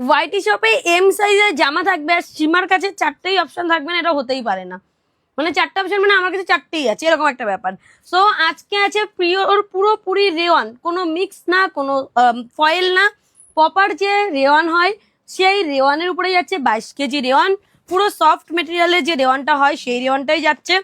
ওয়াইটি শপে এম সাইজের জামা থাকবে আর সীমার কাছে চারটেই অপশন থাকবে না, এটা হতেই পারে না। মানে চারটে অপশন মানে আমার কাছে চারটেই আছে, এরকম একটা ব্যাপার। সো আজকে আছে পিওর পুরোপুরি রেওয়ান, কোনো মিক্স না, কোনো ফয়েল না, প্রপার যে রেওয়ান হয় সেই রেওয়ানের উপরে যাচ্ছে 22 কেজি রেওয়ান। পুরো সফট মেটেরিয়ালের যে রেওয়ানটা হয় সেই রেওয়ানটাই যাচ্ছে।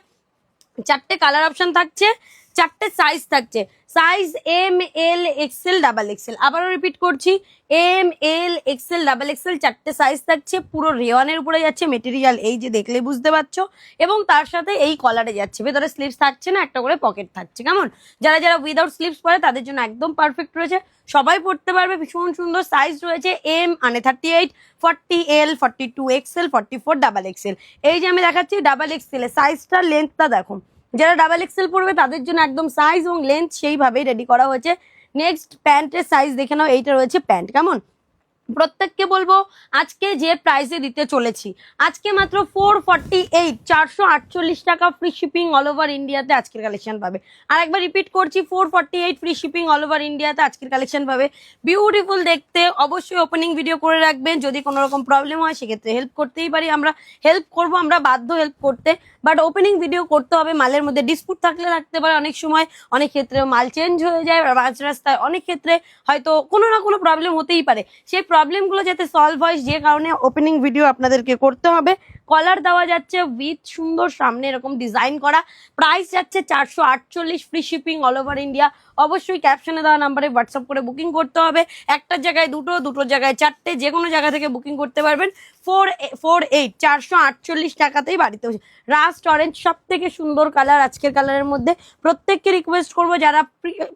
চারটে কালার অপশন থাকছে, চারটে সাইজ থাকছে। সাইজ এম, এল, এক্সেল, ডাবল এক্সেল। আবারও রিপিট করছি, এম, এল, এক্সেল, ডাবল এক্সেল চারটে সাইজ থাকছে। পুরো রেওয়ানের উপরে যাচ্ছে মেটেরিয়াল, এই যে দেখলে বুঝতে পারছো। এবং তার সাথে এই কলারে যাচ্ছে, ভেতরে স্লিভস থাকছে না, একটা করে পকেট থাকছে। কেমন? যারা যারা উইদাউট স্লিভস পরে তাদের জন্য একদম পারফেক্ট রয়েছে, সবাই পড়তে পারবে। ভীষণ সুন্দর সাইজ রয়েছে। এম মানে 38, 40 এল, 42 এক্সেল, 44 ডাবল এক্সেল। এই যে আমি দেখাচ্ছি ডাবল এক্সেল এর সাইজটা, লেন্থটা দেখো। যারা ডাবল এক্সেল পড়বে তাদের জন্য একদম সাইজ এবং লেন্থ সেইভাবেই রেডি করা হয়েছে। নেক্সট প্যান্টের সাইজ দেখে নাও, এইটা রয়েছে প্যান্ট। কেমন? প্রত্যেককে বলবো আজকে যে প্রাইসে দিতে চলেছি, আজকে মাত্র 448, 448 টাকা ফ্রি শিপিং অল ওভার ইন্ডিয়াতে আজকের কালেকশন পাবে। আর একবার রিপিট করছি, 448 ফ্রি শিপিং অল ওভার ইন্ডিয়াতে আজকের কালেকশন পাবে। বিউটিফুল দেখতে, অবশ্যই ওপেনিং ভিডিও করে রাখবেন। যদি কোনো রকম প্রবলেম হয় সেক্ষেত্রে হেল্প করতেই পারি, আমরা হেল্প করব, আমরা বাধ্য হেল্প করতে। বাট ওপেনিং ভিডিও করতে হবে। মালের মধ্যে ডিসপুট থাকলে রাখতে পারে অনেক সময়, অনেক ক্ষেত্রে মাল চেঞ্জ হয়ে যায় মাঝ রাস্তায়, অনেক ক্ষেত্রে হয়তো কোনো না কোনো প্রবলেম হতেই পারে। সেই প্রবলেমগুলো যাতে সলভ হয়, যে কারণে ওপেনিং ভিডিও আপনাদেরকে করতে হবে। কলার দেওয়া যাচ্ছে উইথ সুন্দর সামনে এরকম ডিজাইন করা। প্রাইস যাচ্ছে 448 free shipping all over India. অবশ্যই ক্যাপশনে দেওয়া নাম্বারে হোয়াটসঅ্যাপ করে বুকিং করতে হবে। একটার জায়গায় দুটো, দুটোর জায়গায় চারটে, যে কোনো জায়গা থেকে বুকিং করতে পারবেন। 448, 448 টাকাতেই বাড়িতে। রাস্ট অরেঞ্জ সব থেকে সুন্দর কালার আজকের কালারের মধ্যে। প্রত্যেককে রিকোয়েস্ট করবো যারা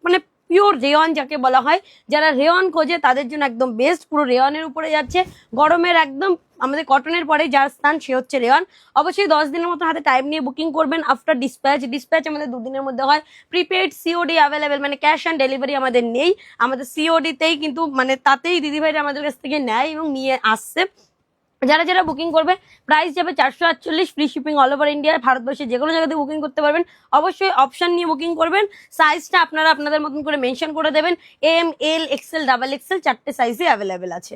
মানে পিওর রেওয়ান যাকে বলা হয়, যারা রেওয়ান খোঁজে তাদের জন্য একদম বেস্ট। পুরো রেওয়ানের উপরে যাচ্ছে, গরমের একদম আমাদের কটনের পরে যার স্থান সে হচ্ছে রেওয়ান। অবশ্যই 10 দিনের মতো হাতে টাইম নিয়ে বুকিং করবেন। আফটার ডিসপ্যাচ আমাদের 2 দিনের মধ্যে হয়। প্রিপেড সিওডি অ্যাভেলেবেল, মানে ক্যাশ অন ডেলিভারি আমাদের নেই। আমাদের সিওডিতেই কিন্তু মানে তাতেই দিদিভাইরা আমাদের কাছ থেকে নেয় এবং নিয়ে আসছে। যারা যারা বুকিং করবে প্রাইস যাবে 448 free shipping all over India. ভারতবর্ষে যে কোনো জায়গাতে বুকিং করতে পারবেন। অবশ্যই অপশন নিয়ে বুকিং করবেন। সাইজটা আপনারা আপনাদের মতন করে মেনশন করে দেবেন। এম, এল, এক্সেল, ডাবল এক্সেল চারটে সাইজে অ্যাভেলেবেল আছে।